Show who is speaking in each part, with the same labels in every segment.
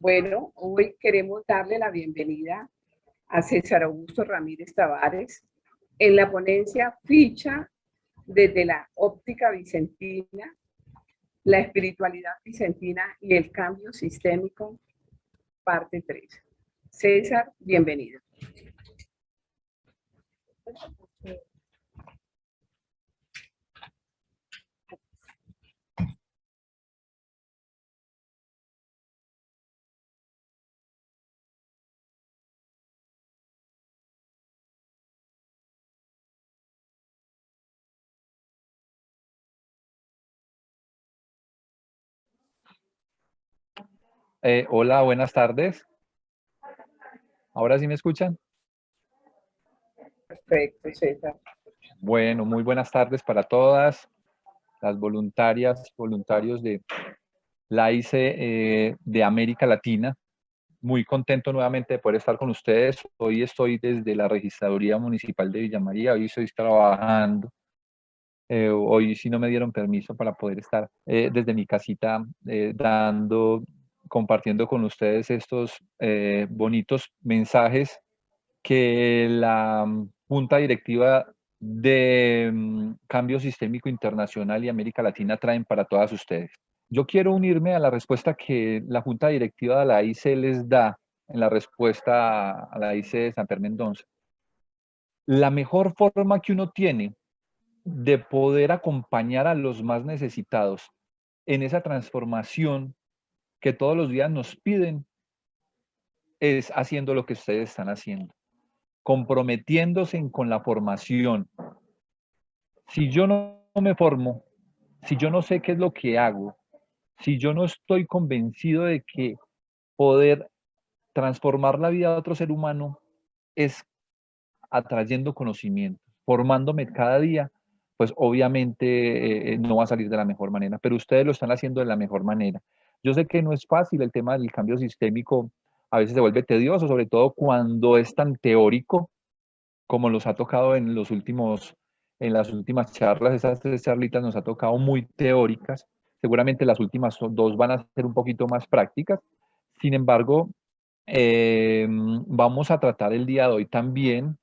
Speaker 1: Bueno, hoy queremos darle la bienvenida a César Augusto Ramírez Tavares en la ponencia Ficha desde la óptica vicentina, la espiritualidad vicentina y el cambio sistémico, parte 3. César, bienvenido.
Speaker 2: Hola, buenas tardes. ¿Ahora sí me escuchan?
Speaker 1: Perfecto, César.
Speaker 2: Bueno, muy buenas tardes para todas las voluntarias, voluntarios de la ICE de América Latina. Muy contento nuevamente de poder estar con ustedes. Hoy estoy desde la Registraduría Municipal de Villa María. Hoy estoy trabajando. Hoy sí no me dieron permiso para poder estar desde mi casita compartiendo con ustedes estos bonitos mensajes que la Junta Directiva de Cambio Sistémico Internacional y América Latina traen para todas ustedes. Yo quiero unirme a la respuesta que la Junta Directiva de la AIC les da en la respuesta a la AIC de San Mendonça. La mejor forma que uno tiene de poder acompañar a los más necesitados en esa transformación que todos los días nos piden es haciendo lo que ustedes están haciendo, comprometiéndose con la formación. Si yo no me formo, si yo no sé qué es lo que hago, si yo no estoy convencido de que poder transformar la vida de otro ser humano es atrayendo conocimiento, formándome cada día, pues obviamente no va a salir de la mejor manera, pero ustedes lo están haciendo de la mejor manera. Yo sé que no es fácil el tema del cambio sistémico, a veces se vuelve tedioso, sobre todo cuando es tan teórico como los ha tocado en las últimas charlas. Esas 3 charlitas nos ha tocado muy teóricas. Seguramente las últimas 2 van a ser un poquito más prácticas. Sin embargo, vamos a tratar el día de hoy también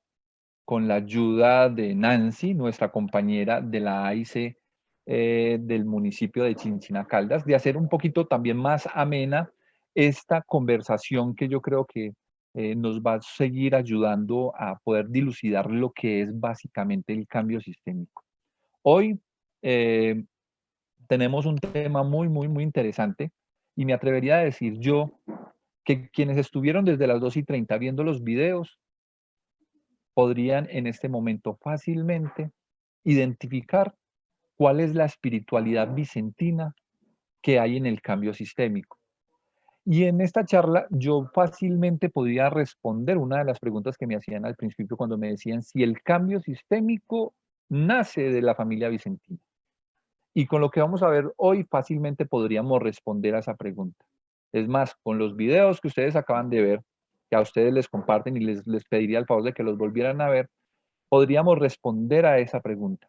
Speaker 2: con la ayuda de Nancy, nuestra compañera de la AIC del municipio de Chinchina Caldas, de hacer un poquito también más amena esta conversación que yo creo que nos va a seguir ayudando a poder dilucidar lo que es básicamente el cambio sistémico. Hoy eh, tenemos un tema muy interesante y me atrevería a decir yo que quienes estuvieron desde las 2:30 viendo los videos podrían en este momento fácilmente identificar cuál es la espiritualidad vicentina que hay en el cambio sistémico. Y en esta charla yo fácilmente podría responder una de las preguntas que me hacían al principio cuando me decían si el cambio sistémico nace de la familia vicentina. Y con lo que vamos a ver hoy fácilmente podríamos responder a esa pregunta. Es más, con los videos que ustedes acaban de ver, que a ustedes les comparten y les pediría el favor de que los volvieran a ver, podríamos responder a esa pregunta.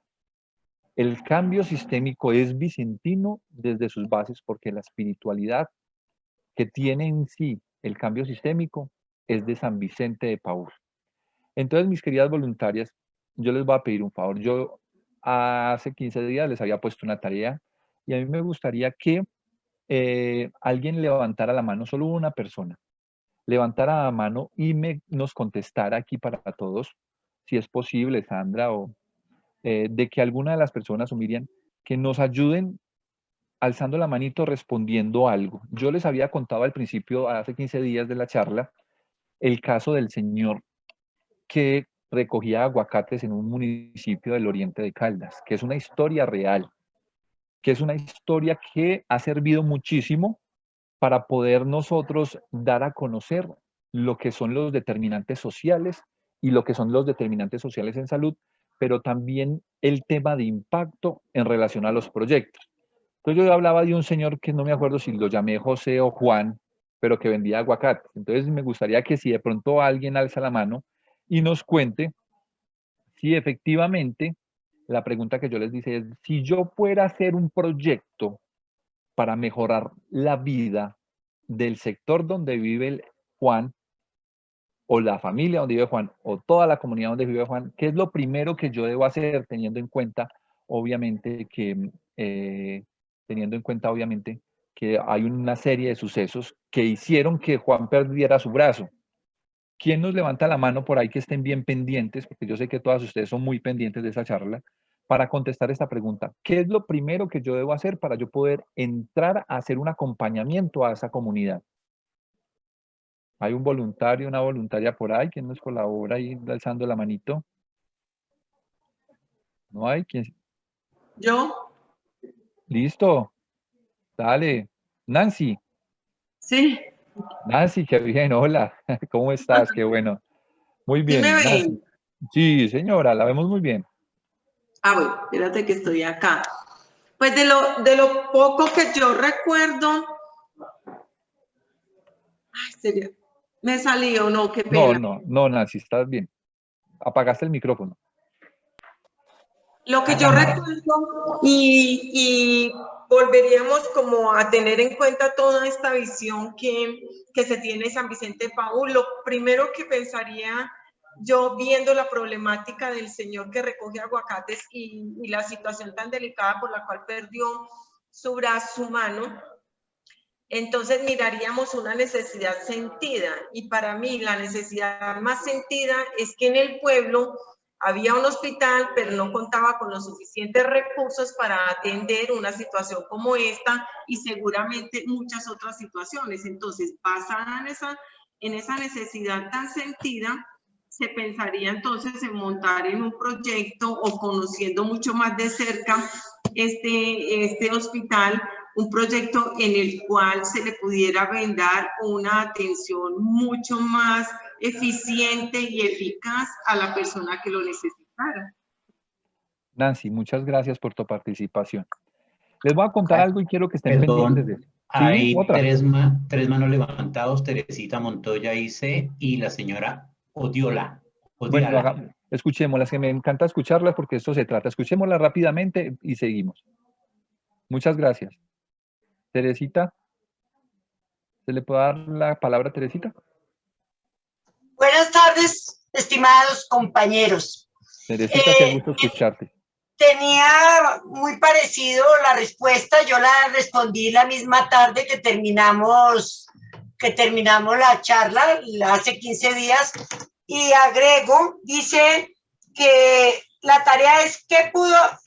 Speaker 2: El cambio sistémico es vicentino desde sus bases porque la espiritualidad que tiene en sí el cambio sistémico es de San Vicente de Paúl. Entonces, mis queridas voluntarias, yo les voy a pedir un favor. Yo hace 15 días les había puesto una tarea y a mí me gustaría que alguien levantara la mano, solo una persona, levantara la mano y nos contestara aquí para todos, si es posible, Sandra, o de que alguna de las personas, o Miriam, que nos ayuden alzando la manito respondiendo algo. Yo les había contado al principio, hace 15 días de la charla, el caso del señor que recogía aguacates en un municipio del oriente de Caldas, que es una historia real, que es una historia que ha servido muchísimo para poder nosotros dar a conocer lo que son los determinantes sociales y lo que son los determinantes sociales en salud, pero también el tema de impacto en relación a los proyectos. Entonces yo hablaba de un señor que no me acuerdo si lo llamé José o Juan, pero que vendía aguacate. Entonces me gustaría que si de pronto alguien alza la mano y nos cuente si efectivamente la pregunta que yo les dice es, si yo fuera a hacer un proyecto para mejorar la vida del sector donde vive Juan, o la familia donde vive Juan, o toda la comunidad donde vive Juan, ¿qué es lo primero que yo debo hacer teniendo en cuenta, obviamente, que hay una serie de sucesos que hicieron que Juan perdiera su brazo? ¿Quién nos levanta la mano por ahí que estén bien pendientes? Porque yo sé que todas ustedes son muy pendientes de esa charla, para contestar esta pregunta. ¿Qué es lo primero que yo debo hacer para yo poder entrar a hacer un acompañamiento a esa comunidad? ¿Hay un voluntario, una voluntaria por ahí? ¿Quién nos colabora ahí alzando la manito? ¿No hay? ¿Quién?
Speaker 3: ¿Yo?
Speaker 2: Listo. Dale. Nancy.
Speaker 3: Sí.
Speaker 2: Nancy, qué bien. Hola. ¿Cómo estás? Qué bueno. Muy
Speaker 3: ¿Sí
Speaker 2: bien,
Speaker 3: me
Speaker 2: Nancy.
Speaker 3: ven?
Speaker 2: Sí, señora, la vemos muy bien.
Speaker 3: Ah, bueno, espérate que estoy acá. Pues de lo poco que yo recuerdo, ay, sería, me salió, no, qué pena.
Speaker 2: No, Nancy, estás bien. Apagaste el micrófono.
Speaker 3: Lo que yo recuerdo y volveríamos como a tener en cuenta toda esta visión que se tiene de San Vicente de Paúl. Lo primero que pensaría yo viendo la problemática del señor que recoge aguacates y la situación tan delicada por la cual perdió su brazo, su mano, entonces miraríamos una necesidad sentida. Y para mí la necesidad más sentida es que en el pueblo había un hospital, pero no contaba con los suficientes recursos para atender una situación como esta y seguramente muchas otras situaciones. Entonces, basada en esa necesidad tan sentida, se pensaría entonces en montar en un proyecto o conociendo mucho más de cerca este hospital, un proyecto en el cual se le pudiera brindar una atención mucho más eficiente y eficaz a la persona que lo necesitara.
Speaker 2: Nancy, muchas gracias por tu participación. Les voy a contar algo y quiero que estén pendientes de eso.
Speaker 4: Hay
Speaker 2: ¿Sí?
Speaker 4: tres manos levantados, Teresita Montoya Ice y la señora Odiola.
Speaker 2: Bueno, escuchémoslas, que me encanta escucharlas porque esto se trata. Escuchémoslas rápidamente y seguimos. Muchas gracias. Teresita, ¿se le puede dar la palabra a Teresita?
Speaker 5: Buenas tardes, estimados compañeros.
Speaker 2: Teresita, qué gusto escucharte.
Speaker 5: Tenía muy parecido la respuesta, yo la respondí la misma tarde que terminamos la charla, hace 15 días, y agrego, dice que la tarea es ¿qué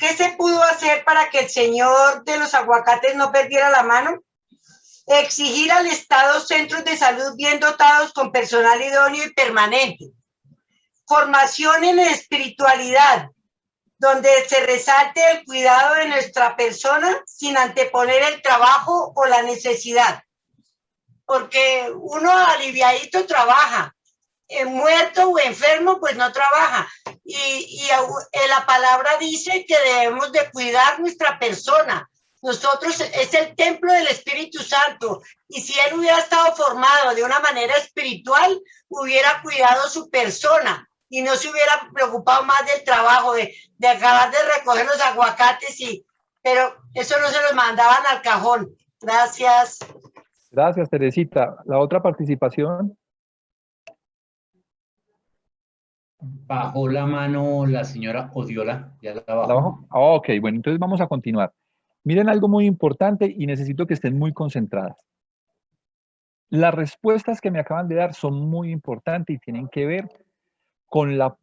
Speaker 5: se pudo hacer para que el señor de los aguacates no perdiera la mano? Exigir al Estado centros de salud bien dotados con personal idóneo y permanente. Formación en espiritualidad, donde se resalte el cuidado de nuestra persona sin anteponer el trabajo o la necesidad. Porque uno aliviadito trabaja, muerto o enfermo pues no trabaja. Y la palabra dice que debemos de cuidar nuestra persona. Nosotros es el templo del Espíritu Santo y si él hubiera estado formado de una manera espiritual, hubiera cuidado su persona y no se hubiera preocupado más del trabajo, de acabar de recoger los aguacates, pero eso no se los mandaban al cajón. Gracias.
Speaker 2: Gracias, Teresita. ¿La otra participación?
Speaker 4: Bajó la mano la señora Odiola. ¿Ya la bajó?
Speaker 2: ¿La bajó? Ok, bueno, entonces vamos a continuar. Miren algo muy importante y necesito que estén muy concentradas. Las respuestas que me acaban de dar son muy importantes y tienen que ver con la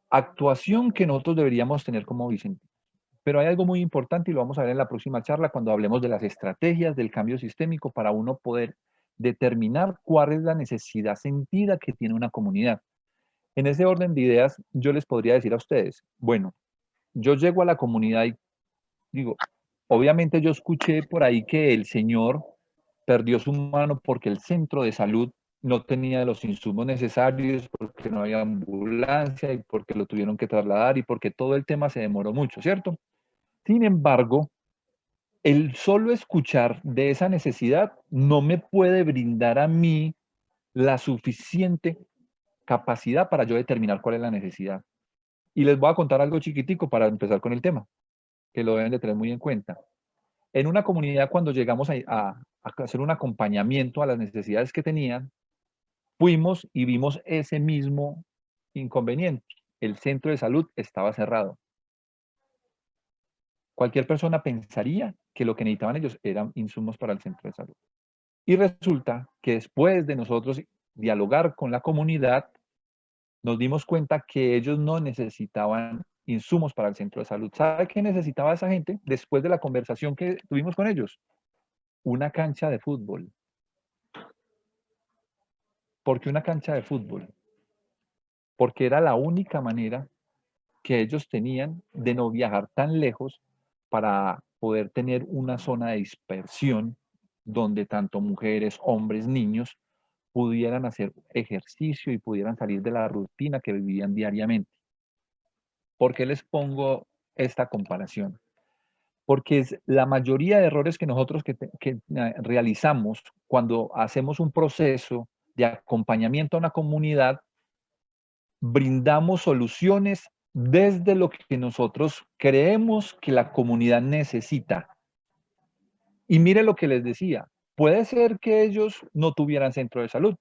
Speaker 2: actuación que nosotros deberíamos tener como Vicente. Pero hay algo muy importante y lo vamos a ver en la próxima charla cuando hablemos de las estrategias del cambio sistémico para uno poder determinar cuál es la necesidad sentida que tiene una comunidad. En ese orden de ideas, yo les podría decir a ustedes, bueno, yo llego a la comunidad y digo, obviamente yo escuché por ahí que el señor perdió su mano porque el centro de salud no tenía los insumos necesarios, porque no había ambulancia y porque lo tuvieron que trasladar y porque todo el tema se demoró mucho, ¿cierto? Sin embargo, el solo escuchar de esa necesidad no me puede brindar a mí la suficiente capacidad para yo determinar cuál es la necesidad. Y les voy a contar algo chiquitico para empezar con el tema, que lo deben de tener muy en cuenta. En una comunidad, cuando llegamos a hacer un acompañamiento a las necesidades que tenían, fuimos y vimos ese mismo inconveniente. El centro de salud estaba cerrado. Cualquier persona pensaría que lo que necesitaban ellos eran insumos para el centro de salud. Y resulta que después de nosotros dialogar con la comunidad, nos dimos cuenta que ellos no necesitaban insumos para el centro de salud. ¿Sabe qué necesitaba esa gente después de la conversación que tuvimos con ellos? Una cancha de fútbol. ¿Por qué una cancha de fútbol? Porque era la única manera que ellos tenían de no viajar tan lejos para poder tener una zona de dispersión donde tanto mujeres, hombres, niños pudieran hacer ejercicio y pudieran salir de la rutina que vivían diariamente. ¿Por qué les pongo esta comparación? Porque es la mayoría de errores que nosotros realizamos cuando hacemos un proceso de acompañamiento a una comunidad, brindamos soluciones desde lo que nosotros creemos que la comunidad necesita. Y mire lo que les decía, puede ser que ellos no tuvieran centro de salud,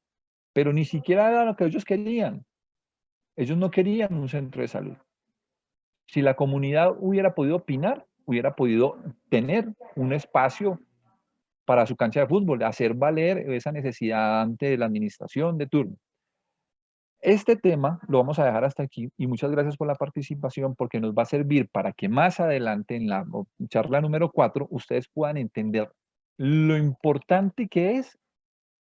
Speaker 2: pero ni siquiera era lo que ellos querían. Ellos no querían un centro de salud. Si la comunidad hubiera podido opinar, hubiera podido tener un espacio para su cancha de fútbol, hacer valer esa necesidad ante la administración de turno. Este tema lo vamos a dejar hasta aquí y muchas gracias por la participación porque nos va a servir para que más adelante en la charla número 4 ustedes puedan entender lo importante que es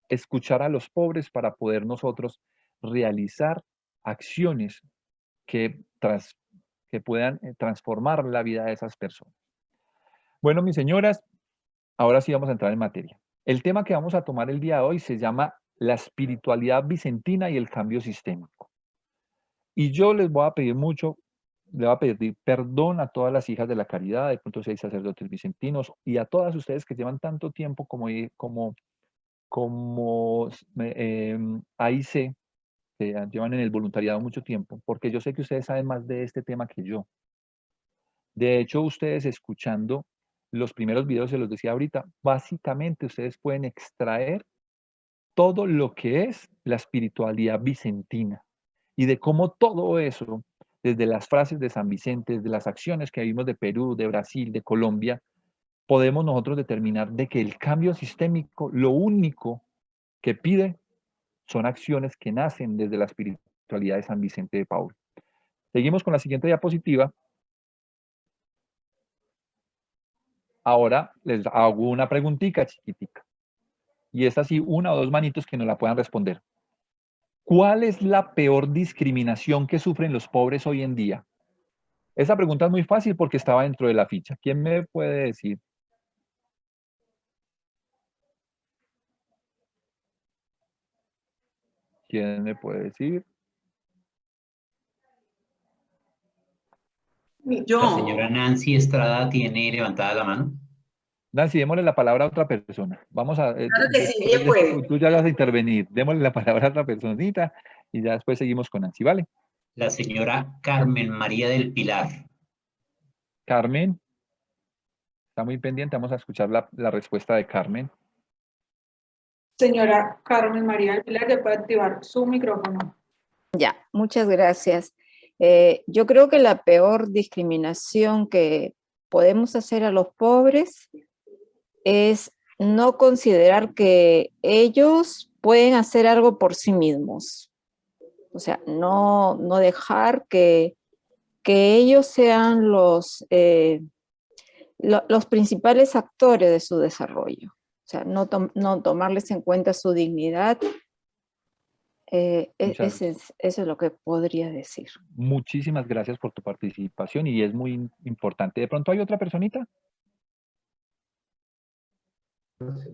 Speaker 2: escuchar a los pobres para poder nosotros realizar acciones que puedan transformar la vida de esas personas. Bueno, mis señoras, ahora sí vamos a entrar en materia. El tema que vamos a tomar el día de hoy se llama la espiritualidad vicentina y el cambio sistémico. Y yo les voy a pedir mucho, le voy a pedir perdón a todas las hijas de la caridad, de pronto si hay sacerdotes vicentinos, y a todas ustedes que llevan tanto tiempo AIC, que llevan en el voluntariado mucho tiempo, porque yo sé que ustedes saben más de este tema que yo. De hecho, ustedes escuchando los primeros videos, se los decía ahorita, básicamente ustedes pueden extraer todo lo que es la espiritualidad vicentina y de cómo todo eso, desde las frases de San Vicente, desde las acciones que vimos de Perú, de Brasil, de Colombia, podemos nosotros determinar de que el cambio sistémico, lo único que pide son acciones que nacen desde la espiritualidad de San Vicente de Paúl. Seguimos con la siguiente diapositiva. Ahora les hago una preguntita chiquitica. Y es así, una o dos manitos que nos la puedan responder. ¿Cuál es la peor discriminación que sufren los pobres hoy en día? Esa pregunta es muy fácil porque estaba dentro de la ficha. ¿Quién me puede decir? ¿Quién me puede decir?
Speaker 3: Yo.
Speaker 4: La señora Nancy Estrada tiene levantada la mano.
Speaker 2: Nancy, démosle la palabra a otra persona. Vamos a...
Speaker 3: Claro que sí, ella puede.
Speaker 2: Tú ya vas a intervenir. Démosle la palabra a otra personita y ya después seguimos con Nancy, ¿vale?
Speaker 4: La señora Carmen María del Pilar.
Speaker 2: Carmen. Está muy pendiente. Vamos a escuchar la respuesta de Carmen.
Speaker 6: Señora Carmen María del Pilar, ¿le puede activar su micrófono?
Speaker 7: Ya, muchas gracias. Yo creo que la peor discriminación que podemos hacer a los pobres es no considerar que ellos pueden hacer algo por sí mismos. O sea, no dejar que ellos sean los principales actores de su desarrollo. O sea, no tomarles en cuenta su dignidad. Eso es lo que podría decir.
Speaker 2: Muchísimas gracias por tu participación y es muy importante. ¿De pronto hay otra personita?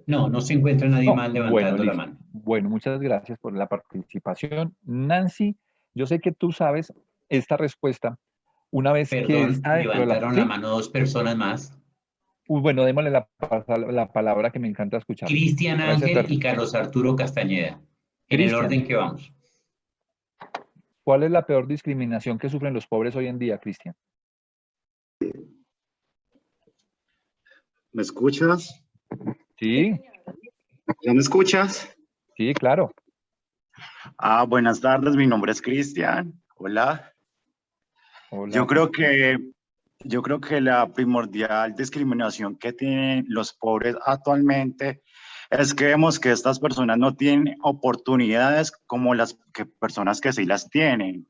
Speaker 4: No, no se encuentra nadie más levantando la mano.
Speaker 2: Bueno, muchas gracias por la participación. Nancy, yo sé que tú sabes esta respuesta una vez
Speaker 4: Perdón,
Speaker 2: que está dentro
Speaker 4: levantaron la mano dos personas más.
Speaker 2: Bueno, démosle la palabra que me encanta escuchar.
Speaker 4: Cristian Ángel y Carlos Arturo Castañeda. En el orden que vamos.
Speaker 2: ¿Cuál es la peor discriminación que sufren los pobres hoy en día, Cristian?
Speaker 8: ¿Me escuchas?
Speaker 2: Sí.
Speaker 8: ¿Ya me escuchas?
Speaker 2: Sí, claro.
Speaker 8: Buenas tardes, mi nombre es Cristian. Hola.
Speaker 2: Hola.
Speaker 8: Yo creo que la primordial discriminación que tienen los pobres actualmente es que vemos que estas personas no tienen oportunidades como las personas que sí las tienen,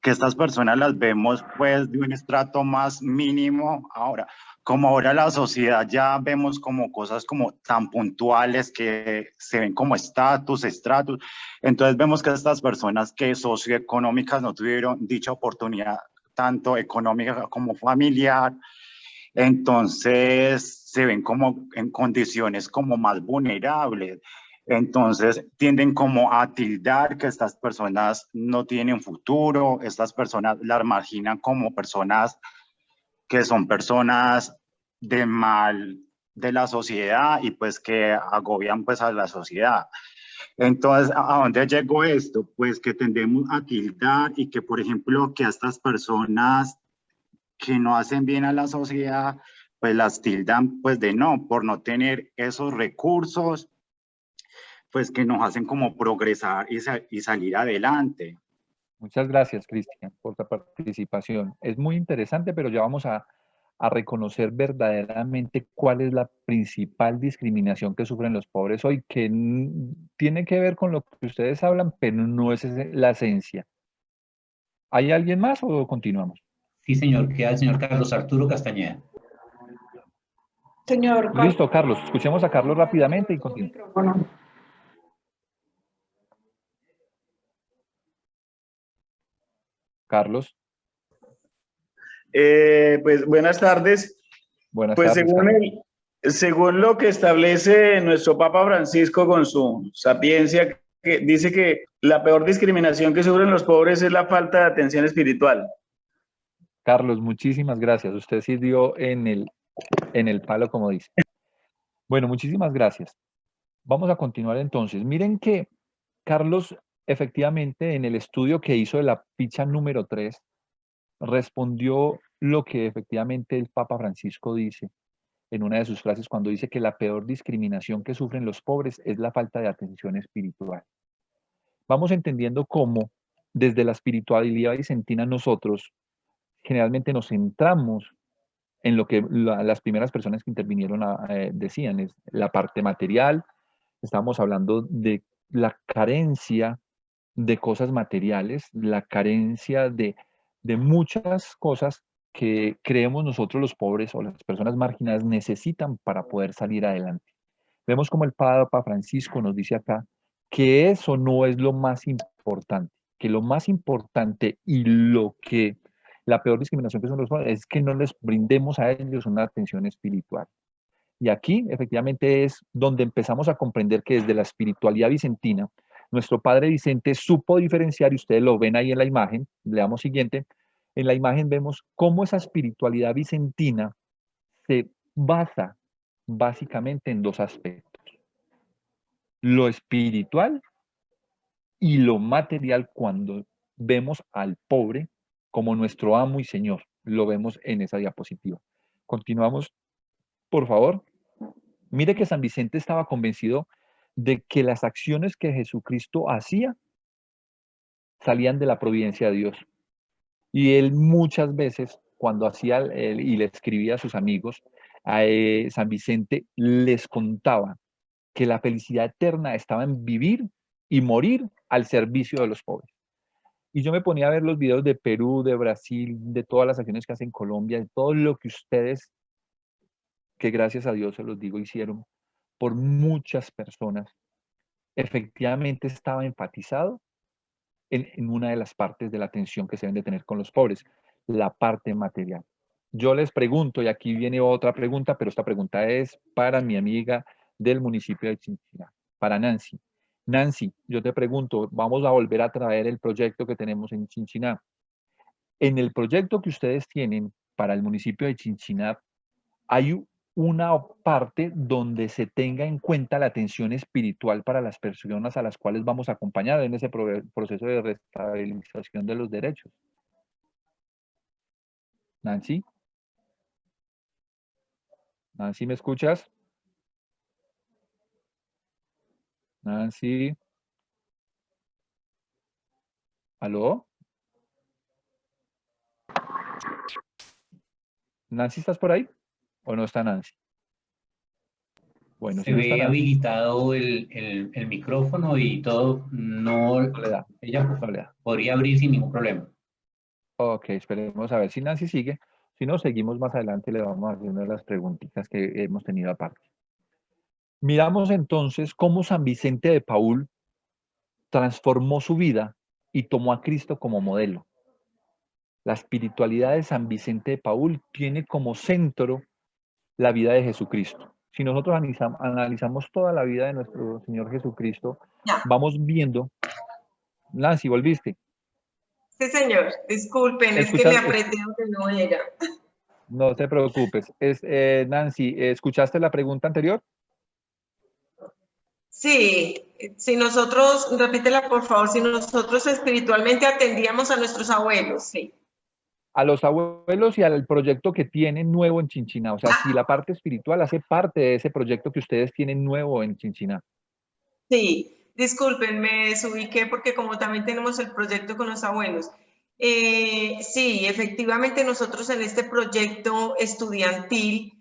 Speaker 8: que estas personas las vemos pues de un estrato más mínimo ahora. Como ahora la sociedad ya vemos como cosas como tan puntuales que se ven como estatus, estratos, entonces vemos que estas personas que socioeconómicas no tuvieron dicha oportunidad, tanto económica como familiar, entonces se ven como en condiciones como más vulnerables. Entonces tienden como a tildar que estas personas no tienen futuro, estas personas las marginan como personas que son personas de mal de la sociedad y pues que agobian pues a la sociedad. Entonces, ¿a dónde llegó esto? Pues que tendemos a tildar y que, por ejemplo, que a estas personas que no hacen bien a la sociedad, pues las tildan pues de no, por no tener esos recursos, pues que nos hacen como progresar y salir adelante.
Speaker 2: Muchas gracias, Cristian, por tu participación. Es muy interesante, pero ya vamos a reconocer verdaderamente cuál es la principal discriminación que sufren los pobres hoy, que tiene que ver con lo que ustedes hablan, pero no es la esencia. ¿Hay alguien más o continuamos?
Speaker 4: Sí, señor, queda el señor Carlos Arturo Castañeda.
Speaker 6: Señor
Speaker 2: Listo, Carlos. Escuchemos a Carlos rápidamente y
Speaker 6: su
Speaker 2: continuamos.
Speaker 6: micrófono.
Speaker 2: Carlos.
Speaker 9: Pues buenas tardes.
Speaker 2: Buenas
Speaker 9: Pues
Speaker 2: tardes,
Speaker 9: según,
Speaker 2: Carlos.
Speaker 9: según lo que establece nuestro Papa Francisco con su sapiencia, que dice que la peor discriminación que sufren los pobres es la falta de atención espiritual.
Speaker 2: Carlos, muchísimas gracias. Usted sí dio en el palo, como dice. Bueno, muchísimas gracias. Vamos a continuar entonces. Miren que Carlos, efectivamente, en el estudio que hizo de la ficha número 3, respondió lo que efectivamente el Papa Francisco dice en una de sus frases cuando dice que la peor discriminación que sufren los pobres es la falta de atención espiritual. Vamos entendiendo cómo desde la espiritualidad vicentina nosotros generalmente nos centramos en lo que las primeras personas que intervinieron decían, es la parte material. Estamos hablando de la carencia de cosas materiales, la carencia de muchas cosas que creemos nosotros los pobres o las personas marginadas necesitan para poder salir adelante. Vemos como el Papa Francisco nos dice acá que eso no es lo más importante, que lo más importante y lo que la peor discriminación que son los pobres es que no les brindemos a ellos una atención espiritual. Y aquí efectivamente es donde empezamos a comprender que desde la espiritualidad vicentina, nuestro padre Vicente supo diferenciar, y ustedes lo ven ahí en la imagen, leamos siguiente, en la imagen vemos cómo esa espiritualidad vicentina se basa básicamente en dos aspectos, lo espiritual y lo material cuando vemos al pobre como nuestro amo y señor. Lo vemos en esa diapositiva. Continuamos, por favor. Mire que San Vicente estaba convencido de que las acciones que Jesucristo hacía salían de la providencia de Dios. Y él muchas veces, cuando hacía y le escribía a sus amigos, a San Vicente les contaba que la felicidad eterna estaba en vivir y morir al servicio de los pobres. Y yo me ponía a ver los videos de Perú, de Brasil, de todas las acciones que hacen Colombia, de todo lo que ustedes, que gracias a Dios se los digo, hicieron por muchas personas. Efectivamente estaba enfatizado en una de las partes de la atención que se deben de tener con los pobres, la parte material. Yo les pregunto, y aquí viene otra pregunta, pero esta pregunta es para mi amiga del municipio de Chinchiná, para Nancy. Nancy, yo te pregunto, vamos a volver a traer el proyecto que tenemos en Chinchiná. En el proyecto que ustedes tienen para el municipio de Chinchiná, hay una parte donde se tenga en cuenta la atención espiritual para las personas a las cuales vamos a acompañar en ese proceso de restabilización de los derechos. Nancy. Nancy, ¿me escuchas? Nancy. ¿Aló? ¿Nancy, estás por ahí? ¿O no está Nancy? Bueno,
Speaker 4: Se
Speaker 2: si no está
Speaker 4: ve
Speaker 2: Nancy,
Speaker 4: habilitado el micrófono y todo. No,
Speaker 2: Soledad,
Speaker 4: ella
Speaker 2: Soledad.
Speaker 4: podría abrir sin ningún problema.
Speaker 2: Ok, esperemos a ver si Nancy sigue. Si no, seguimos más adelante y le vamos a hacer una de las preguntitas que hemos tenido aparte. Miramos entonces cómo San Vicente de Paúl transformó su vida y tomó a Cristo como modelo. La espiritualidad de San Vicente de Paúl tiene como centro la vida de Jesucristo. Si nosotros analizamos toda la vida de nuestro Señor Jesucristo,
Speaker 3: Ya.
Speaker 2: vamos viendo. Nancy, ¿volviste?
Speaker 3: Sí, señor. Disculpen, es que me apreté donde no era.
Speaker 2: No te preocupes. Nancy, ¿escuchaste la pregunta anterior?
Speaker 3: Sí, si nosotros, repítela por favor, si nosotros espiritualmente atendíamos a nuestros abuelos, sí.
Speaker 2: A los abuelos y al proyecto que tienen nuevo en Chinchiná. O sea, si la parte espiritual hace parte de ese proyecto que ustedes tienen nuevo en Chinchiná.
Speaker 3: Sí, disculpen, me desubiqué porque como también tenemos el proyecto con los abuelos. Sí, efectivamente nosotros en este proyecto estudiantil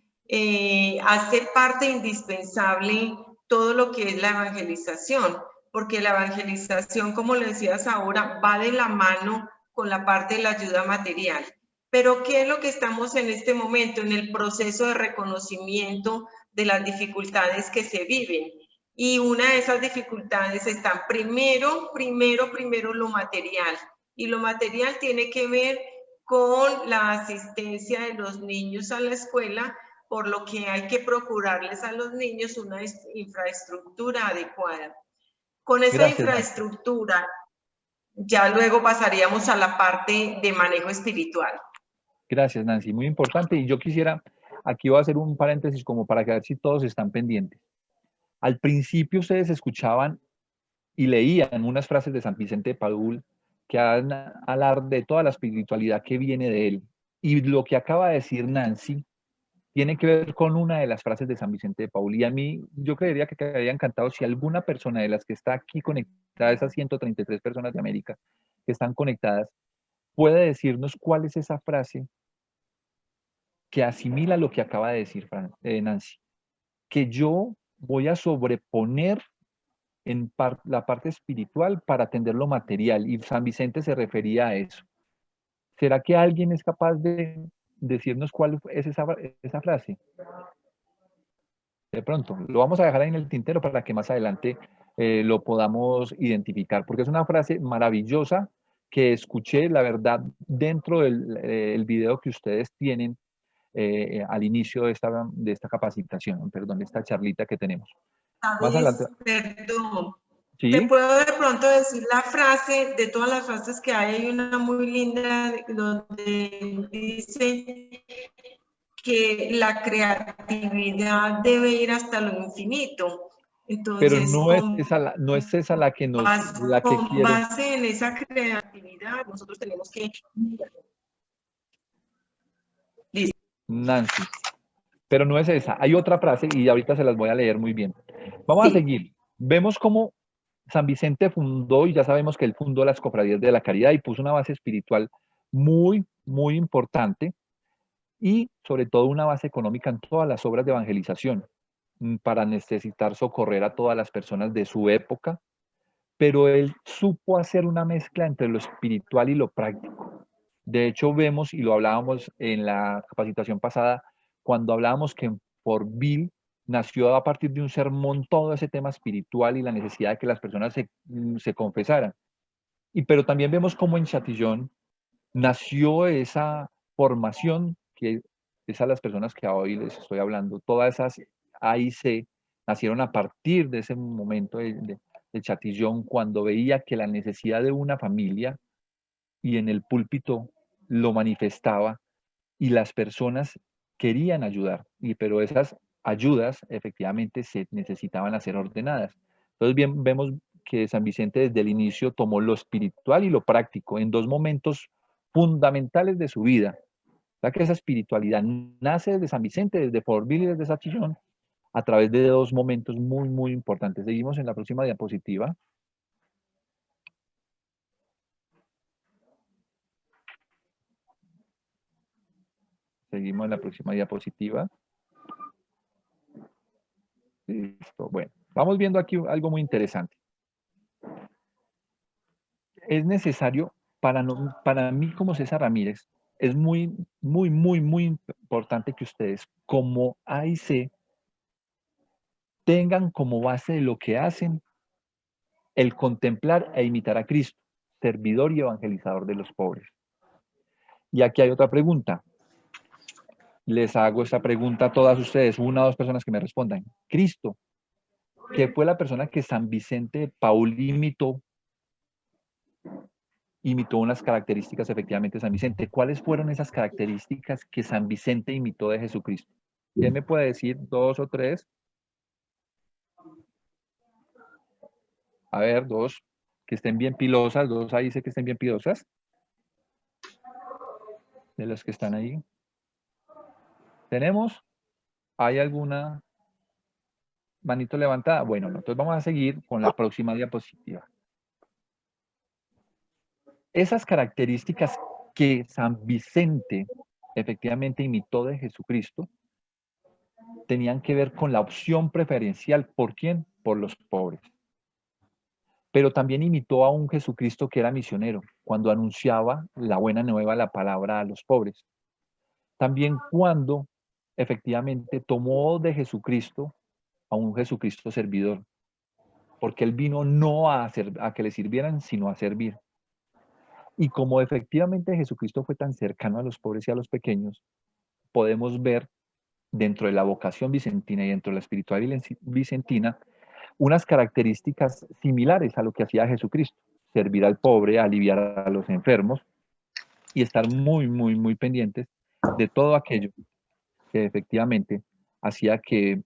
Speaker 3: hace parte indispensable todo lo que es la evangelización, porque la evangelización, como le decías ahora, va de la mano con la parte de la ayuda material. Pero ¿qué es lo que estamos en este momento? En el proceso de reconocimiento de las dificultades que se viven. Y una de esas dificultades está primero lo material. Y lo material tiene que ver con la asistencia de los niños a la escuela, por lo que hay que procurarles a los niños una infraestructura adecuada. Con esa infraestructura, ya luego pasaríamos a la parte de manejo espiritual.
Speaker 2: Gracias, Nancy. Muy importante. Y yo quisiera, aquí voy a hacer un paréntesis como para que ver si todos están pendientes. Al principio ustedes escuchaban y leían unas frases de San Vicente de Paúl que hablar de toda la espiritualidad que viene de él. Y lo que acaba de decir Nancy tiene que ver con una de las frases de San Vicente de Paúl. Y a mí, yo creería que quedaría encantado si alguna persona de las que está aquí conectada, esas 133 personas de América que están conectadas, puede decirnos cuál es esa frase que asimila lo que acaba de decir Nancy. Que yo voy a sobreponer en la parte espiritual para atender lo material. Y San Vicente se refería a eso. ¿Será que alguien es capaz de decirnos cuál es esa frase? De pronto, lo vamos a dejar ahí en el tintero para que más adelante lo podamos identificar, porque es una frase maravillosa que escuché, la verdad, dentro del video que ustedes tienen al inicio de esta capacitación, perdón, de esta charlita que tenemos. Más adelante.
Speaker 3: Perdón.
Speaker 2: ¿Sí?
Speaker 3: Te puedo de pronto decir la frase, de todas las frases que hay una muy linda donde dice que la creatividad debe ir hasta lo infinito. Entonces,
Speaker 2: pero no es esa la que nos
Speaker 3: con base en esa creatividad, nosotros tenemos que...
Speaker 2: Nancy, pero no es esa. Hay otra frase y ahorita se las voy a leer muy bien. Vamos a seguir. Vemos cómo San Vicente fundó, y ya sabemos que él fundó las Cofradías de la Caridad y puso una base espiritual muy, muy importante y sobre todo una base económica en todas las obras de evangelización para necesitar socorrer a todas las personas de su época, pero él supo hacer una mezcla entre lo espiritual y lo práctico. De hecho, vemos, y lo hablábamos en la capacitación pasada, cuando hablábamos que en Porville nació a partir de un sermón todo ese tema espiritual y la necesidad de que las personas se confesaran. Pero también vemos cómo en Chatillon nació esa formación, que es a las personas que hoy les estoy hablando, todas esas AIC nacieron a partir de ese momento de Chatillon, cuando veía que la necesidad de una familia y en el púlpito lo manifestaba y las personas querían ayudar, pero esas ayudas efectivamente se necesitaban ser ordenadas. Entonces bien, vemos que San Vicente desde el inicio tomó lo espiritual y lo práctico en dos momentos fundamentales de su vida. O sea que esa espiritualidad nace desde San Vicente, desde Porville y desde Chatillon, a través de dos momentos muy, muy importantes. Seguimos en la próxima diapositiva. Seguimos en la próxima diapositiva. Listo. Bueno, vamos viendo aquí algo muy interesante. Es necesario, para mí como César Ramírez, es muy importante que ustedes como AIC tengan como base de lo que hacen el contemplar e imitar a Cristo, servidor y evangelizador de los pobres. Y aquí hay otra pregunta. Les hago esta pregunta a todas ustedes, una o dos personas que me respondan. Cristo, que fue la persona que San Vicente de Paul imitó unas características efectivamente de San Vicente. ¿Cuáles fueron esas características que San Vicente imitó de Jesucristo? ¿Quién me puede decir dos o tres? A ver, dos, que estén bien pilosas, dos ahí sé que estén bien pilosas. De los que están ahí. ¿Tenemos? ¿Hay alguna manito levantada? Bueno, entonces vamos a seguir con la próxima diapositiva. Esas características que San Vicente efectivamente imitó de Jesucristo tenían que ver con la opción preferencial. ¿Por quién? Por los pobres. Pero también imitó a un Jesucristo que era misionero, cuando anunciaba la buena nueva, la palabra a los pobres. También cuando efectivamente tomó de Jesucristo a un Jesucristo servidor, porque él vino no a que le sirvieran, sino a servir. Y como efectivamente Jesucristo fue tan cercano a los pobres y a los pequeños, podemos ver dentro de la vocación vicentina y dentro de la espiritualidad vicentina unas características similares a lo que hacía Jesucristo: servir al pobre, aliviar a los enfermos y estar muy pendientes de todo aquello que efectivamente hacía que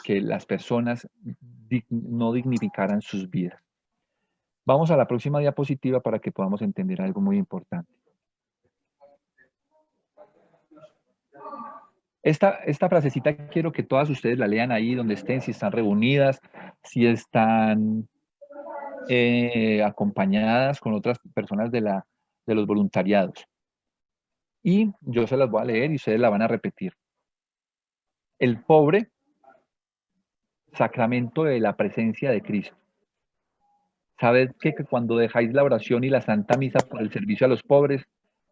Speaker 2: las personas no dignificaran sus vidas. Vamos a la próxima diapositiva para que podamos entender algo muy importante. Esta frasecita quiero que todas ustedes la lean ahí donde estén, si están reunidas, si están acompañadas con otras personas de los voluntariados. Y yo se las voy a leer y ustedes la van a repetir. El pobre, sacramento de la presencia de Cristo. Sabed que cuando dejáis la oración y la Santa Misa por el servicio a los pobres,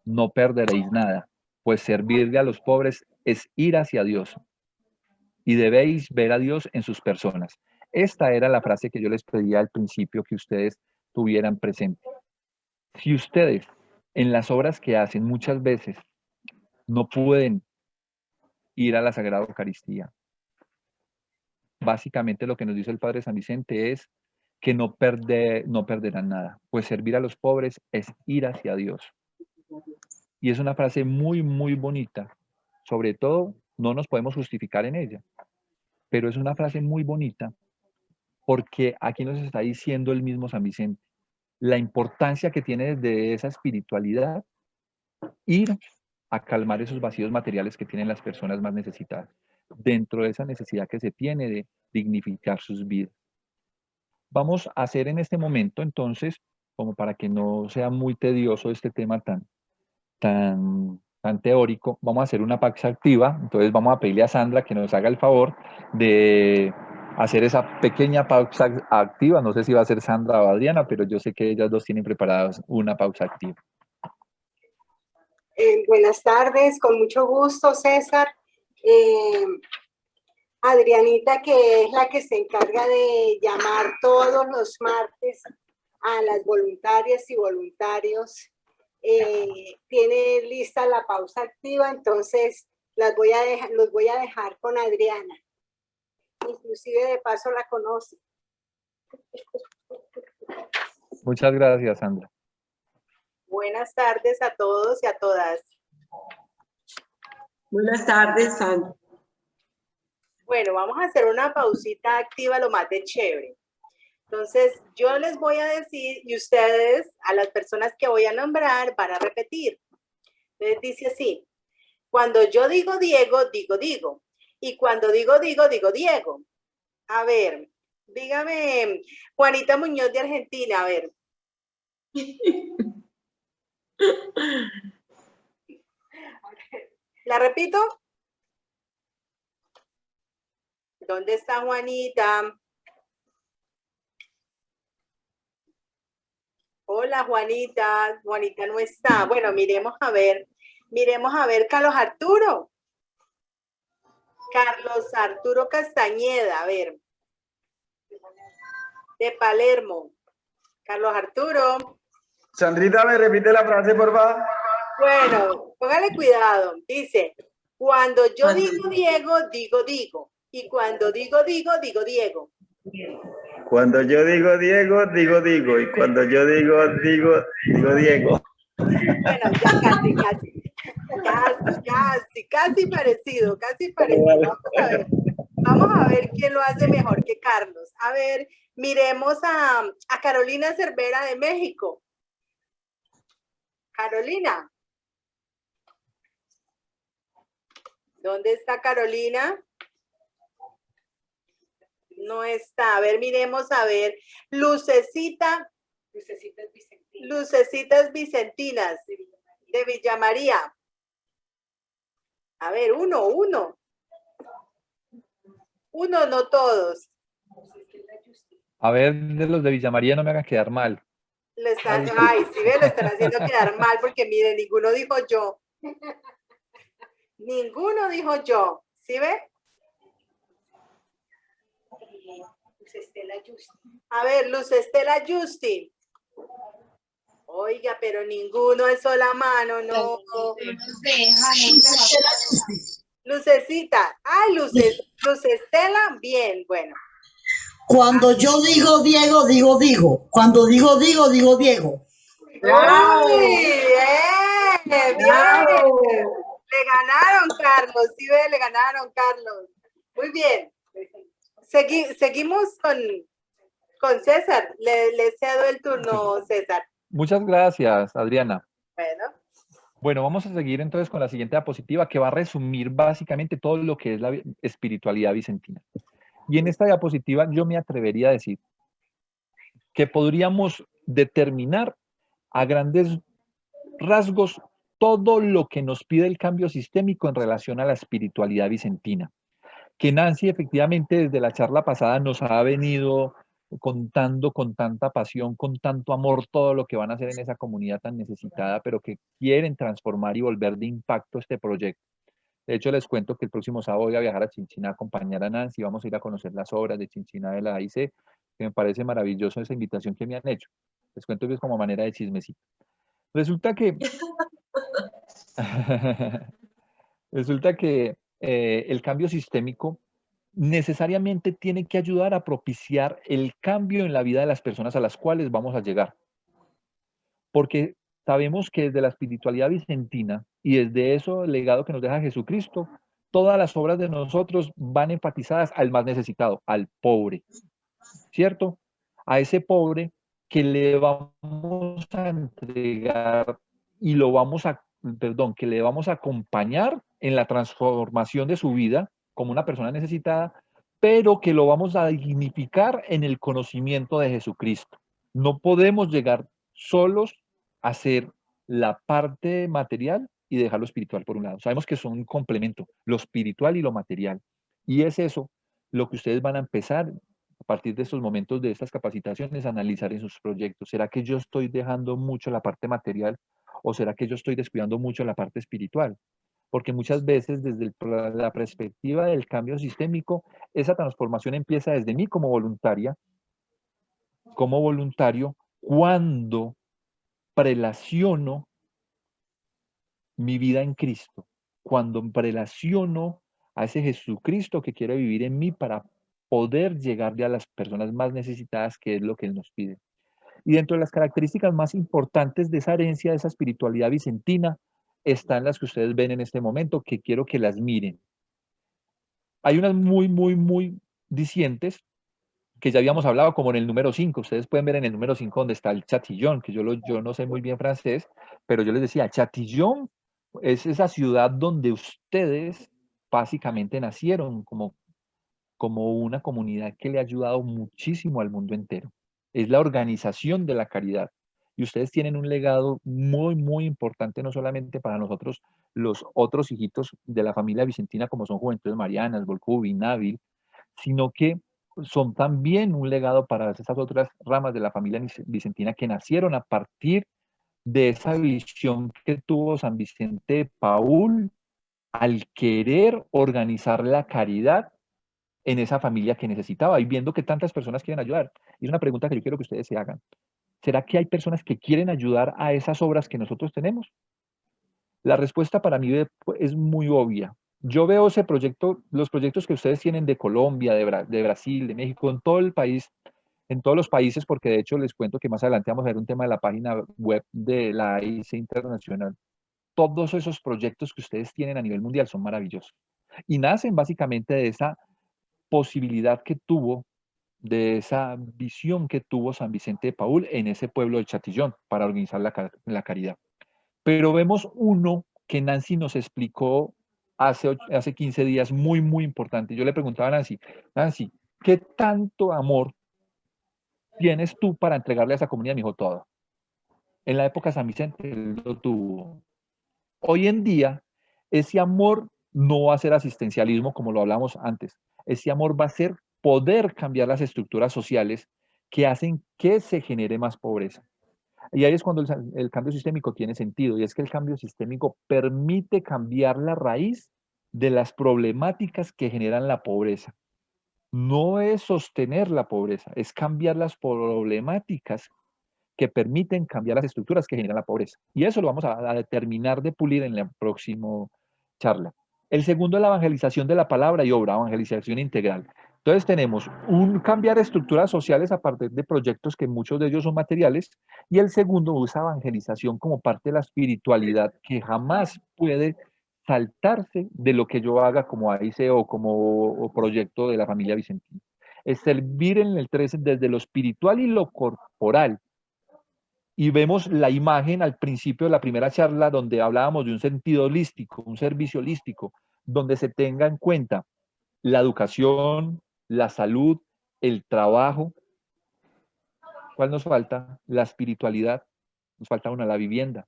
Speaker 2: no perderéis nada, pues servirle a los pobres es ir hacia Dios, y debéis ver a Dios en sus personas. Esta era la frase que yo les pedía al principio que ustedes tuvieran presente. Si ustedes en las obras que hacen muchas veces no pueden ir a la Sagrada Eucaristía, básicamente lo que nos dice el Padre San Vicente es que no perderán nada, pues servir a los pobres es ir hacia Dios. Y es una frase muy bonita. Sobre todo, no nos podemos justificar en ella, pero es una frase muy bonita porque aquí nos está diciendo el mismo San Vicente la importancia que tiene desde esa espiritualidad ir a calmar esos vacíos materiales que tienen las personas más necesitadas, dentro de esa necesidad que se tiene de dignificar sus vidas. Vamos a hacer en este momento, entonces, como para que no sea muy tedioso este tema tan teórico, vamos a hacer una pausa activa. Entonces vamos a pedirle a Sandra que nos haga el favor de hacer esa pequeña pausa activa. No sé si va a ser Sandra o Adriana, pero yo sé que ellas dos tienen preparadas una pausa activa.
Speaker 10: Buenas tardes, con mucho gusto, César. Adrianita, que es la que se encarga de llamar todos los martes a las voluntarias y voluntarios, tiene lista la pausa activa, entonces los voy a dejar con Adriana. Inclusive de paso la conoce.
Speaker 2: Muchas gracias, Sandra.
Speaker 10: Buenas tardes a todos y a todas.
Speaker 3: Buenas tardes, Sandra.
Speaker 10: Bueno, vamos a hacer una pausita activa lo más de chévere. Entonces, yo les voy a decir y ustedes, a las personas que voy a nombrar, van a repetir. Entonces dice así: cuando yo digo Diego, digo. Y cuando digo digo, digo Diego. A ver, dígame, Juanita Muñoz de Argentina, a ver. ¿La repito? ¿Dónde está Juanita? Hola, Juanita. Juanita no está. Bueno, miremos a ver. Miremos a ver, Carlos Arturo. Carlos Arturo Castañeda, a ver. De Palermo. Carlos Arturo.
Speaker 9: Sandrita, ¿me repite la frase, por favor?
Speaker 10: Bueno, póngale cuidado. Dice, cuando yo digo Diego, digo Digo. Y cuando digo Digo, digo Diego.
Speaker 9: Cuando yo digo Diego, digo Digo. Y cuando yo digo Digo, digo Diego.
Speaker 10: Bueno, ya casi parecido, casi parecido. Vamos a ver quién lo hace mejor que Carlos. A ver, miremos a Carolina Cervera de México. Carolina. ¿Dónde está Carolina? No está. A ver, miremos a ver. Lucecitas Vicentinas de Villa María. A ver, uno, no todos.
Speaker 2: A ver, de los de Villa María no me hagan quedar mal.
Speaker 10: Lo están haciendo quedar mal porque mire, ninguno dijo yo. Ninguno dijo yo. ¿Sí ve? A ver, Luz Estela Justin. Oiga, pero ninguno alzó la mano, no. Lucecita. Ay, Luz Estela, bien, bueno.
Speaker 11: Cuando yo digo Diego, digo Digo. Cuando digo Digo, digo Diego.
Speaker 10: ¡Muy bien! Le ganaron, Carlos. Sí, ve, le ganaron, Carlos. Muy bien. Seguimos con César. Le cedo el turno, César.
Speaker 2: Muchas gracias, Adriana.
Speaker 10: Bueno,
Speaker 2: vamos a seguir entonces con la siguiente diapositiva que va a resumir básicamente todo lo que es la espiritualidad vicentina. Y en esta diapositiva yo me atrevería a decir que podríamos determinar a grandes rasgos todo lo que nos pide el cambio sistémico en relación a la espiritualidad vicentina. Que Nancy efectivamente desde la charla pasada nos ha venido contando con tanta pasión, con tanto amor todo lo que van a hacer en esa comunidad tan necesitada, pero que quieren transformar y volver de impacto este proyecto. De hecho, les cuento que el próximo sábado voy a viajar a Chinchina a acompañar a Nancy, vamos a ir a conocer las obras de Chinchina de la AIC, que me parece maravilloso esa invitación que me han hecho. Les cuento que es como manera de chismecito. Resulta que el cambio sistémico necesariamente tiene que ayudar a propiciar el cambio en la vida de las personas a las cuales vamos a llegar. Porque sabemos que desde la espiritualidad vicentina y desde eso el legado que nos deja Jesucristo, todas las obras de nosotros van enfatizadas al más necesitado, al pobre, ¿cierto? A ese pobre que le vamos a entregar y que le vamos a acompañar en la transformación de su vida como una persona necesitada, pero que lo vamos a dignificar en el conocimiento de Jesucristo. No podemos llegar solos a hacer la parte material y dejar lo espiritual por un lado. Sabemos que son un complemento, lo espiritual y lo material. Y es eso lo que ustedes van a empezar a partir de estos momentos, de estas capacitaciones, a analizar en sus proyectos. ¿Será que yo estoy dejando mucho la parte material o será que yo estoy descuidando mucho la parte espiritual? Porque muchas veces desde la perspectiva del cambio sistémico, esa transformación empieza desde mí como voluntario, cuando prelaciono mi vida en Cristo, cuando prelaciono a ese Jesucristo que quiere vivir en mí para poder llegarle a las personas más necesitadas, que es lo que Él nos pide. Y dentro de las características más importantes de esa herencia, de esa espiritualidad vicentina, están las que ustedes ven en este momento, que quiero que las miren. Hay unas muy dicientes, que ya habíamos hablado, como en el número 5. Ustedes pueden ver en el número 5 donde está el Chatillon, que yo no sé muy bien francés, pero yo les decía, Chatillon es esa ciudad donde ustedes básicamente nacieron como una comunidad que le ha ayudado muchísimo al mundo entero. Es la organización de la caridad. Y ustedes tienen un legado muy, muy importante, no solamente para nosotros, los otros hijitos de la familia vicentina, como son Juventudes Marianas, Volcubi, Návil, sino que son también un legado para esas otras ramas de la familia vicentina que nacieron a partir de esa visión que tuvo San Vicente de Paúl al querer organizar la caridad en esa familia que necesitaba y viendo que tantas personas quieren ayudar. Y es una pregunta que yo quiero que ustedes se hagan. ¿Será que hay personas que quieren ayudar a esas obras que nosotros tenemos? La respuesta para mí es muy obvia. Yo veo ese proyecto, los proyectos que ustedes tienen de Colombia, de Brasil, de México, en todo el país, en todos los países, porque de hecho les cuento que más adelante vamos a ver un tema de la página web de la AIC Internacional. Todos esos proyectos que ustedes tienen a nivel mundial son maravillosos y nacen básicamente de esa posibilidad que tuvo, de esa visión que tuvo San Vicente de Paúl en ese pueblo de Chatillon para organizar la caridad. Pero vemos uno que Nancy nos explicó hace 15 días, muy, muy importante. Yo le preguntaba a Nancy, Nancy, ¿qué tanto amor tienes tú para entregarle a esa comunidad? Me dijo, todo. En la época de San Vicente él lo tuvo. Hoy en día, ese amor no va a ser asistencialismo como lo hablamos antes. Ese amor va a ser poder cambiar las estructuras sociales que hacen que se genere más pobreza. Y ahí es cuando el cambio sistémico tiene sentido, y es que el cambio sistémico permite cambiar la raíz de las problemáticas que generan la pobreza. No es sostener la pobreza, es cambiar las problemáticas que permiten cambiar las estructuras que generan la pobreza. Y eso lo vamos a terminar de pulir en la próxima charla. El segundo es la evangelización de la palabra y obra, evangelización integral. Entonces tenemos un cambiar estructuras sociales a partir de proyectos que muchos de ellos son materiales, y el segundo usa evangelización como parte de la espiritualidad que jamás puede saltarse de lo que yo haga como AIC o como proyecto de la familia vicentina. Es servir en el 13 desde lo espiritual y lo corporal. Y vemos la imagen al principio de la primera charla donde hablábamos de un sentido holístico, un servicio holístico, donde se tenga en cuenta la educación, la salud, el trabajo. ¿Cuál nos falta? La espiritualidad. Nos falta una, la vivienda.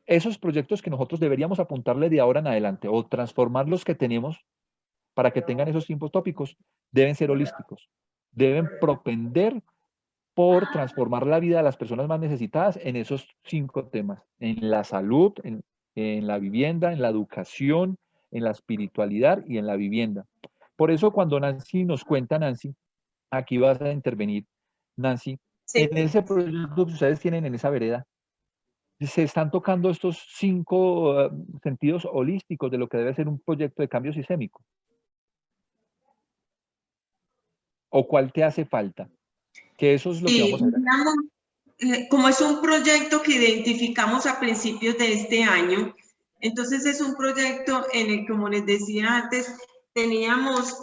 Speaker 2: Esos proyectos que nosotros deberíamos apuntarle de ahora en adelante o transformar los que tenemos para que tengan esos tiempos tópicos, deben ser holísticos. Deben propender por transformar la vida de las personas más necesitadas en esos 5 temas, en la salud, en la vivienda, en la educación, en la espiritualidad y en la vivienda. Por eso cuando Nancy nos cuenta, Nancy, aquí vas a intervenir, Nancy, sí. En ese proyecto que ustedes tienen en esa vereda, se están tocando estos 5 sentidos holísticos de lo que debe ser un proyecto de cambio sistémico. ¿O cuál te hace falta? Que eso es lo que vamos a ver.
Speaker 3: Como es un proyecto que identificamos a principios de este año, entonces es un proyecto en el, como les decía antes, teníamos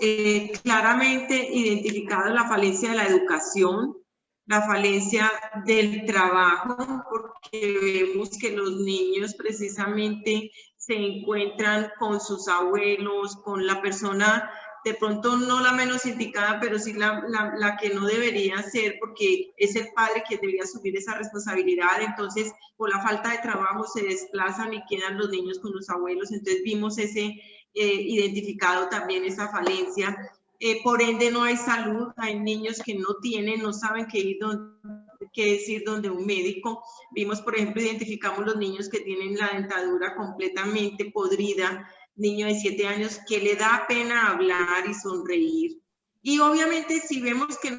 Speaker 3: claramente identificado la falencia de la educación, la falencia del trabajo, porque vemos que los niños precisamente se encuentran con sus abuelos, con la persona de pronto no la menos indicada, pero sí la que no debería ser, porque es el padre quien debería asumir esa responsabilidad. Entonces, por la falta de trabajo se desplazan y quedan los niños con los abuelos. Entonces, vimos ese identificado también esa falencia. Por ende, no hay salud. Hay niños que no tienen, no saben qué decir donde un médico. Vimos, por ejemplo, identificamos los niños que tienen la dentadura completamente podrida, niño de 7 años que le da pena hablar y sonreír. Y obviamente si vemos que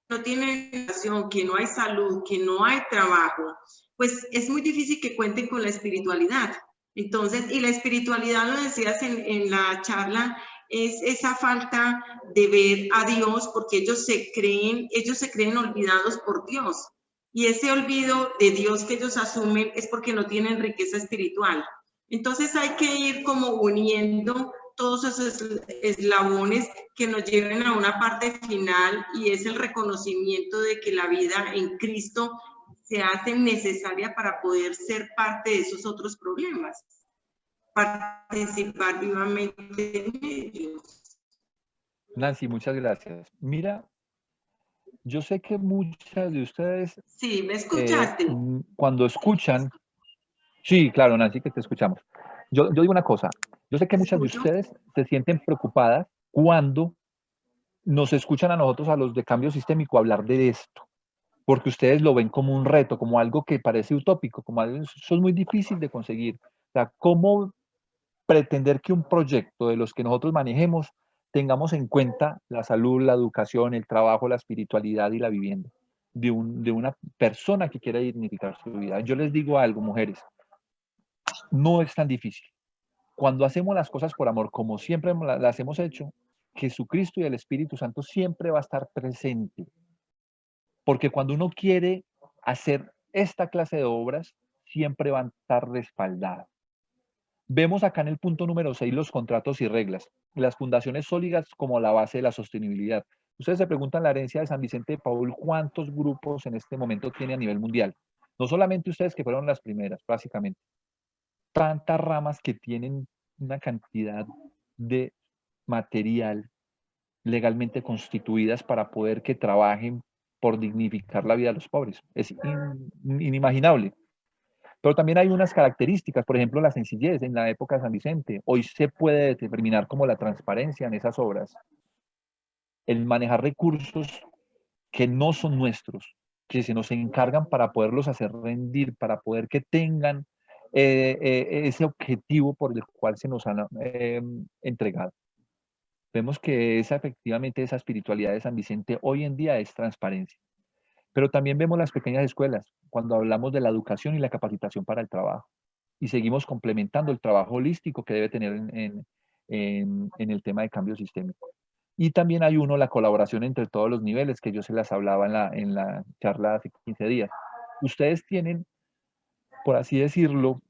Speaker 3: no tienen educación, que no hay salud, que no hay trabajo, pues es muy difícil que cuenten con la espiritualidad. Entonces, y la espiritualidad, lo decías en la charla, es esa falta de ver a Dios, porque ellos se creen olvidados por Dios. Y ese olvido de Dios que ellos asumen es porque no tienen riqueza espiritual. Entonces hay que ir como uniendo todos esos eslabones que nos lleven a una parte final, y es el reconocimiento de que la vida en Cristo se hace necesaria para poder ser parte de esos otros problemas. participar vivamente en ellos.
Speaker 2: Nancy, muchas gracias. Mira, yo sé que muchas de ustedes,
Speaker 3: Sí, ¿me escuchaste?
Speaker 2: cuando escuchan, sí, claro, Nancy, que te escuchamos. Yo digo una cosa, yo sé que muchas de ustedes se sienten preocupadas cuando nos escuchan a nosotros, a los de cambio sistémico, hablar de esto, porque ustedes lo ven como un reto, como algo que parece utópico, como algo, eso es muy difícil de conseguir. O sea, ¿cómo pretender que un proyecto de los que nosotros manejemos tengamos en cuenta la salud, la educación, el trabajo, la espiritualidad y la vivienda de una persona que quiera dignificar su vida? Yo les digo algo, mujeres, no es tan difícil. Cuando hacemos las cosas por amor, como siempre las hemos hecho, Jesucristo y el Espíritu Santo siempre va a estar presente. Porque cuando uno quiere hacer esta clase de obras, siempre van a estar respaldadas. Vemos acá en el punto número 6 los contratos y reglas, las fundaciones sólidas como la base de la sostenibilidad. Ustedes se preguntan la herencia de San Vicente de Paúl, ¿cuántos grupos en este momento tiene a nivel mundial? No solamente ustedes que fueron las primeras, básicamente. Tantas ramas que tienen una cantidad de material legalmente constituidas para poder que trabajen por dignificar la vida de los pobres. Es inimaginable. Pero también hay unas características, por ejemplo, la sencillez en la época de San Vicente. Hoy se puede determinar como la transparencia en esas obras, el manejar recursos que no son nuestros, que se nos encargan para poderlos hacer rendir, para poder que tengan ese objetivo por el cual se nos han entregado. Vemos que efectivamente esa espiritualidad de San Vicente hoy en día es transparencia. Pero también vemos las pequeñas escuelas, cuando hablamos de la educación y la capacitación para el trabajo. Y seguimos complementando el trabajo holístico que debe tener en el tema de cambio sistémico. Y también hay la colaboración entre todos los niveles, que yo se las hablaba en la charla hace 15 días. Ustedes tienen, por así decirlo,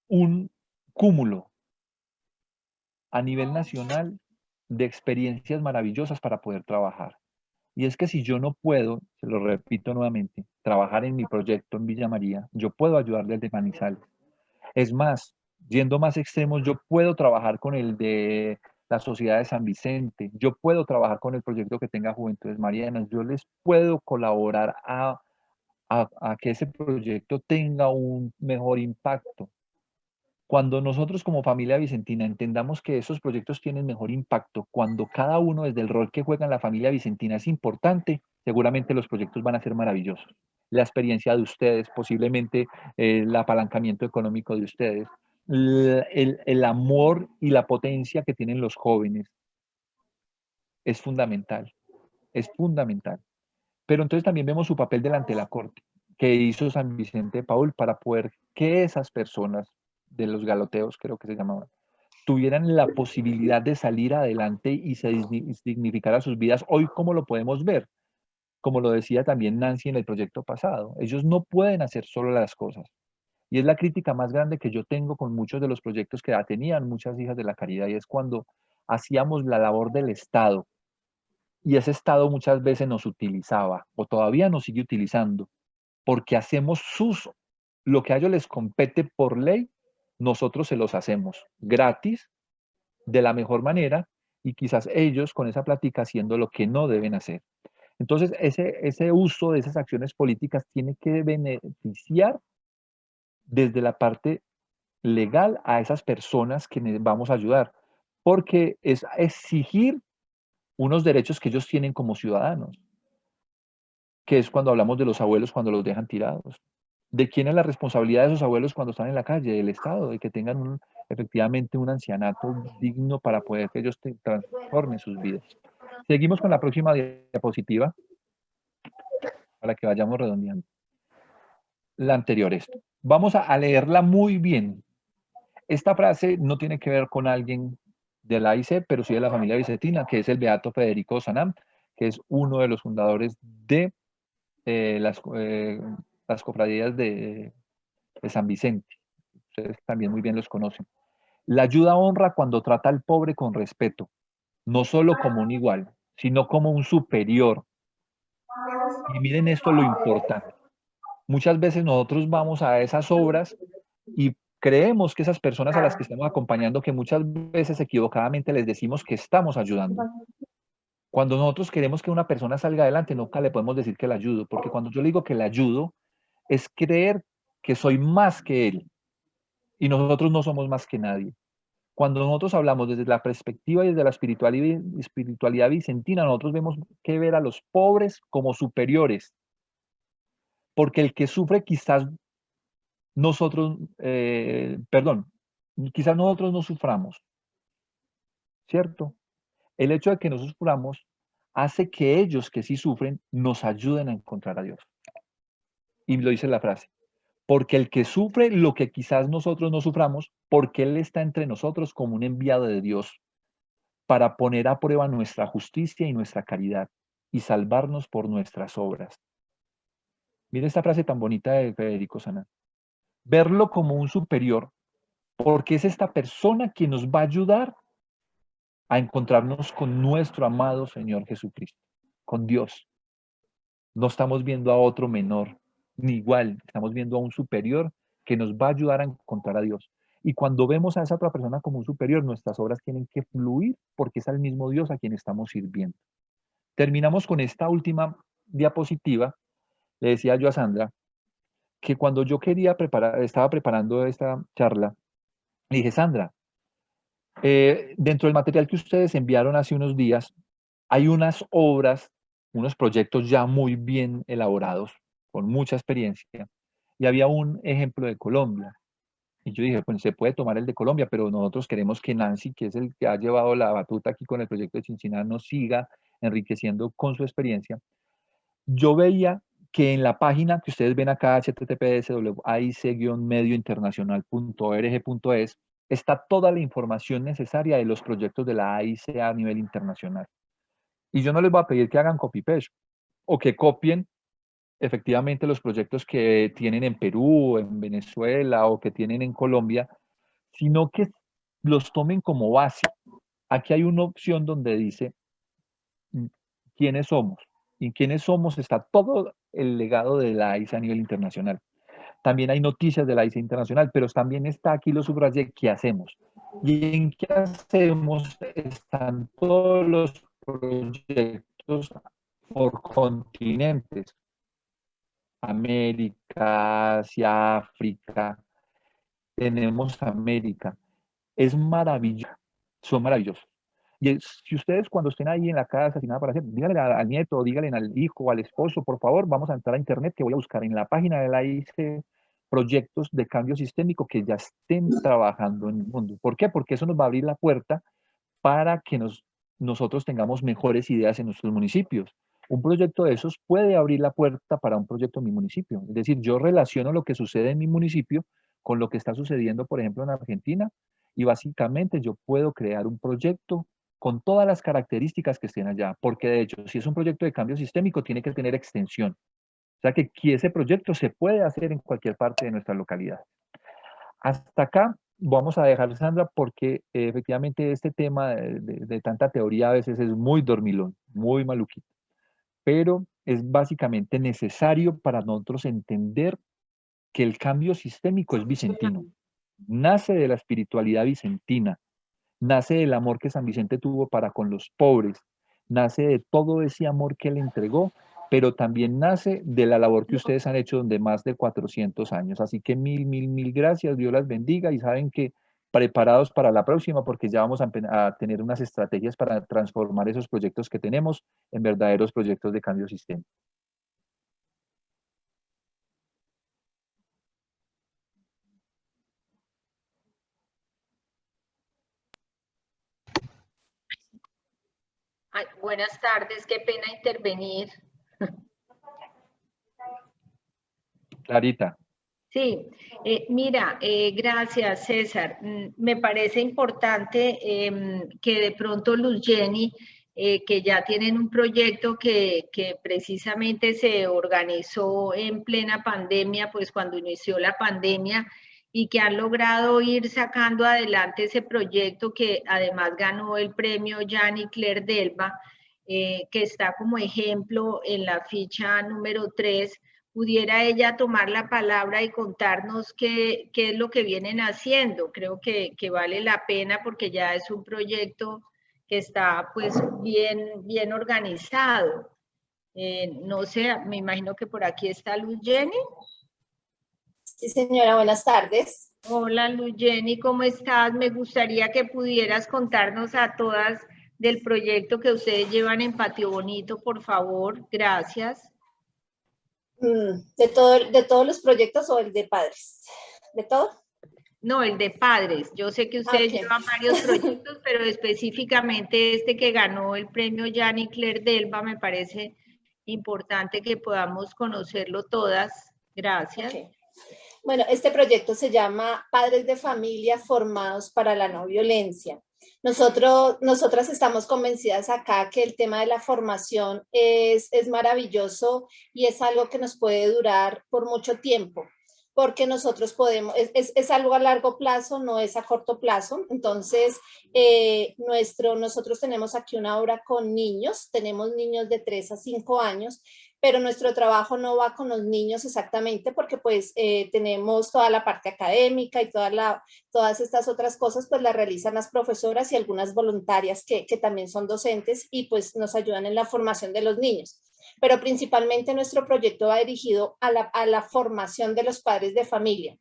Speaker 2: un cúmulo a nivel nacional de experiencias maravillosas para poder trabajar. Y es que si yo no puedo, se lo repito nuevamente, trabajar en mi proyecto en Villa María, yo puedo ayudarle al de Manizales. Es más, yendo más extremos, yo puedo trabajar con el de la Sociedad de San Vicente, yo puedo trabajar con el proyecto que tenga Juventudes Marianas, yo les puedo colaborar a que ese proyecto tenga un mejor impacto. Cuando nosotros como familia vicentina entendamos que esos proyectos tienen mejor impacto, cuando cada uno desde el rol que juega en la familia vicentina es importante, seguramente los proyectos van a ser maravillosos. La experiencia de ustedes, posiblemente el apalancamiento económico de ustedes, el amor y la potencia que tienen los jóvenes es fundamental, es fundamental. Pero entonces también vemos su papel delante de la corte, que hizo San Vicente de Paúl para poder que esas personas de los galoteos, creo que se llamaban, tuvieran la posibilidad de salir adelante y se dignificara sus vidas. Hoy, ¿cómo lo podemos ver? Como lo decía también Nancy en el proyecto pasado, ellos no pueden hacer solo las cosas. Y es la crítica más grande que yo tengo con muchos de los proyectos que tenían muchas hijas de la caridad, y es cuando hacíamos la labor del Estado, y ese Estado muchas veces nos utilizaba, o todavía nos sigue utilizando, porque hacemos lo que a ellos les compete por ley, nosotros se los hacemos gratis, de la mejor manera, y quizás ellos con esa plática haciendo lo que no deben hacer. Entonces, ese uso de esas acciones políticas tiene que beneficiar desde la parte legal a esas personas que vamos a ayudar, porque es exigir unos derechos que ellos tienen como ciudadanos, que es cuando hablamos de los abuelos cuando los dejan tirados. ¿De quién es la responsabilidad de esos abuelos cuando están en la calle? Del Estado, de que tengan efectivamente un ancianato digno para poder que ellos transformen sus vidas. Seguimos con la próxima diapositiva para que vayamos redondeando. La anterior esto. Vamos a leerla muy bien. Esta frase no tiene que ver con alguien de la AIC, pero sí de la familia vicentina, que es el beato Federico Sanam, que es uno de los fundadores de las cofradías de San Vicente. Ustedes también muy bien los conocen. La ayuda honra cuando trata al pobre con respeto, no solo como un igual, sino como un superior. Y miren esto lo importante. Muchas veces nosotros vamos a esas obras y creemos que esas personas a las que estamos acompañando, que muchas veces equivocadamente les decimos que estamos ayudando. Cuando nosotros queremos que una persona salga adelante, nunca le podemos decir que la ayudo, porque cuando yo le digo que la ayudo, es creer que soy más que él, y nosotros no somos más que nadie. Cuando nosotros hablamos desde la perspectiva y desde la espiritualidad vicentina, nosotros vemos que ver a los pobres como superiores, porque el que sufre quizás nosotros, quizás nosotros no suframos, ¿cierto? El hecho de que no suframos hace que ellos que sí sufren nos ayuden a encontrar a Dios. Y lo dice la frase, porque el que sufre lo que quizás nosotros no suframos, porque Él está entre nosotros como un enviado de Dios para poner a prueba nuestra justicia y nuestra caridad y salvarnos por nuestras obras. Mira esta frase tan bonita de Federico Sanán. Verlo como un superior, porque es esta persona quien nos va a ayudar a encontrarnos con nuestro amado Señor Jesucristo, con Dios. No estamos viendo a otro menor, ni igual, estamos viendo a un superior que nos va a ayudar a encontrar a Dios. Y cuando vemos a esa otra persona como un superior, nuestras obras tienen que fluir porque es al mismo Dios a quien estamos sirviendo. Terminamos con esta última diapositiva. Le decía yo a Sandra que cuando yo estaba preparando esta charla, le dije, Sandra, dentro del material que ustedes enviaron hace unos días, hay unas obras, unos proyectos ya muy bien elaborados, con mucha experiencia, y había un ejemplo de Colombia. Y yo dije, pues se puede tomar el de Colombia, pero nosotros queremos que Nancy, que es el que ha llevado la batuta aquí con el proyecto de Chinchiná, nos siga enriqueciendo con su experiencia. Yo veía que en la página que ustedes ven acá, https://aic-mediointernacional.org.es, está toda la información necesaria de los proyectos de la AIC a nivel internacional. Y yo no les voy a pedir que hagan copy-paste o que copien efectivamente los proyectos que tienen en Perú, en Venezuela o que tienen en Colombia, sino que los tomen como base. Aquí hay una opción donde dice quiénes somos. Y quiénes somos está todo el legado de la AIC a nivel internacional. También hay noticias de la AIC internacional, pero también está aquí lo subrayé, ¿qué hacemos? Y en qué hacemos están todos los proyectos por continentes. América, Asia, África. Tenemos América. Es maravilloso, son maravillosos. Y si ustedes cuando estén ahí en la casa sin nada para hacer, díganle al nieto, díganle al hijo, al esposo, por favor, vamos a entrar a internet que voy a buscar en la página de la AIC proyectos de cambio sistémico que ya estén trabajando en el mundo. ¿Por qué? Porque eso nos va a abrir la puerta para que nosotros tengamos mejores ideas en nuestros municipios. Un proyecto de esos puede abrir la puerta para un proyecto en mi municipio. Es decir, yo relaciono lo que sucede en mi municipio con lo que está sucediendo, por ejemplo, en Argentina, y básicamente yo puedo crear un proyecto con todas las características que estén allá, porque de hecho, si es un proyecto de cambio sistémico, tiene que tener extensión. O sea que ese proyecto se puede hacer en cualquier parte de nuestra localidad. Hasta acá vamos a dejar, Sandra, porque efectivamente este tema de tanta teoría a veces es muy dormilón, muy maluquito, pero es básicamente necesario para nosotros entender que el cambio sistémico es vicentino. Nace de la espiritualidad vicentina, nace del amor que San Vicente tuvo para con los pobres, nace de todo ese amor que él entregó, pero también nace de la labor que ustedes han hecho de más de 400 años. Así que mil gracias, Dios las bendiga y saben que preparados para la próxima porque ya vamos a tener unas estrategias para transformar esos proyectos que tenemos en verdaderos proyectos de cambio sistémico.
Speaker 12: Ay, buenas tardes, qué pena intervenir.
Speaker 2: Clarita.
Speaker 12: Sí, mira, gracias César. Me parece importante que de pronto Luz Jenny, que ya tienen un proyecto que precisamente se organizó en plena pandemia, pues cuando inició la pandemia, y que han logrado ir sacando adelante ese proyecto que además ganó el premio Jean y Claire Delva, que está como ejemplo en la ficha número 3, pudiera ella tomar la palabra y contarnos qué es lo que vienen haciendo. Creo que vale la pena porque ya es un proyecto que está pues bien organizado. No sé, me imagino que por aquí está Luz Jenny.
Speaker 13: Sí, señora, buenas tardes.
Speaker 12: Hola, Luz Jenny, ¿cómo estás? Me gustaría que pudieras contarnos a todas del proyecto que ustedes llevan en Patio Bonito, por favor. Gracias.
Speaker 13: ¿De todos los proyectos o el de padres? ¿De todo?
Speaker 12: No, el de padres. Yo sé que ustedes llevan varios proyectos, pero específicamente este que ganó el premio Yanni Claire Delva, me parece importante que podamos conocerlo todas. Gracias.
Speaker 13: Okay. Bueno, este proyecto se llama Padres de Familia Formados para la No Violencia. Nosotras estamos convencidas acá que el tema de la formación es maravilloso y es algo que nos puede durar por mucho tiempo, porque nosotros podemos, es algo a largo plazo, no es a corto plazo. Entonces, nosotros tenemos aquí una obra con niños, tenemos niños de 3 a 5 años, pero nuestro trabajo no va con los niños exactamente porque pues tenemos toda la parte académica y todas estas otras cosas pues las realizan las profesoras y algunas voluntarias que también son docentes y pues nos ayudan en la formación de los niños. Pero principalmente nuestro proyecto va dirigido a la formación de los padres de familia.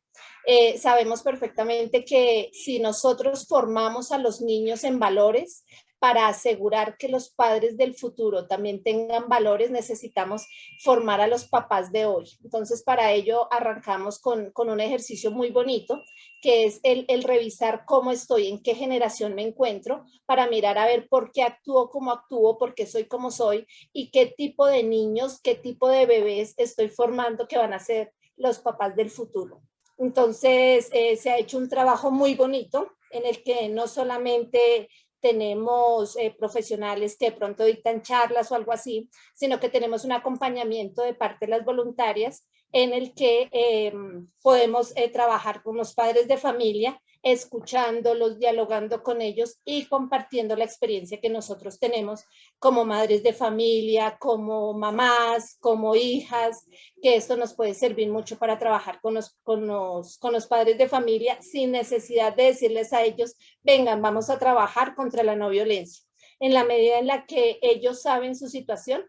Speaker 13: Sabemos perfectamente que si nosotros formamos a los niños en valores, para asegurar que los padres del futuro también tengan valores, necesitamos formar a los papás de hoy. Entonces, para ello arrancamos con un ejercicio muy bonito, que es el revisar cómo estoy, en qué generación me encuentro, para mirar a ver por qué actúo como actúo, por qué soy como soy, y qué tipo de niños, qué tipo de bebés estoy formando que van a ser los papás del futuro. Entonces, se ha hecho un trabajo muy bonito en el que no solamente tenemos profesionales que de pronto dictan charlas o algo así, sino que tenemos un acompañamiento de parte de las voluntarias en el que podemos trabajar con los padres de familia, escuchándolos, dialogando con ellos y compartiendo la experiencia que nosotros tenemos como madres de familia, como mamás, como hijas, que esto nos puede servir mucho para trabajar con los padres de familia sin necesidad de decirles a ellos, vengan, vamos a trabajar contra la no violencia. En la medida en la que ellos saben su situación,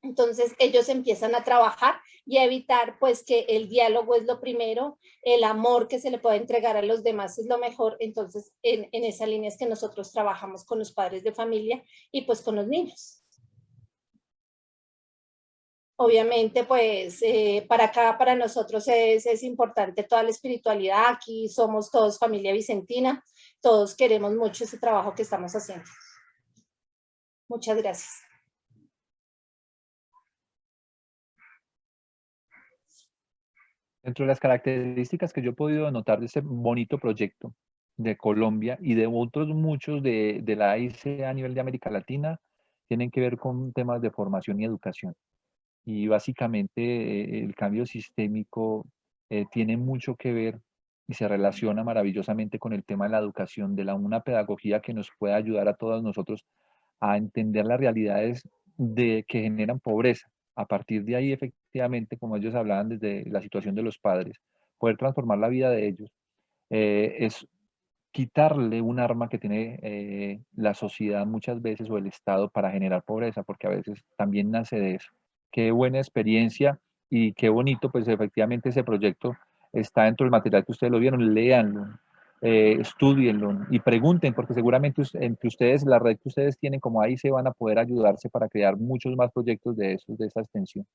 Speaker 13: entonces ellos empiezan a trabajar y a evitar pues que el diálogo es lo primero, el amor que se le puede entregar a los demás es lo mejor. Entonces en esa línea es que nosotros trabajamos con los padres de familia y pues con los niños. Obviamente pues para nosotros es importante toda la espiritualidad. Aquí somos todos familia vicentina, todos queremos mucho ese trabajo que estamos haciendo. Muchas gracias.
Speaker 2: Dentro de las características que yo he podido notar de este bonito proyecto de Colombia y de otros muchos de la AIC a nivel de América Latina, tienen que ver con temas de formación y educación. Y básicamente el cambio sistémico tiene mucho que ver y se relaciona maravillosamente con el tema de la educación, de una pedagogía que nos pueda ayudar a todos nosotros a entender las realidades que generan pobreza. A partir de ahí, efectivamente, como ellos hablaban desde la situación de los padres, poder transformar la vida de ellos es quitarle un arma que tiene la sociedad muchas veces o el Estado para generar pobreza, porque a veces también nace de eso. Qué buena experiencia y qué bonito, pues efectivamente ese proyecto está dentro del material que ustedes lo vieron, léanlo, estudienlo y pregunten, porque seguramente entre ustedes, la red que ustedes tienen como ahí, se van a poder ayudarse para crear muchos más proyectos de esa extensión.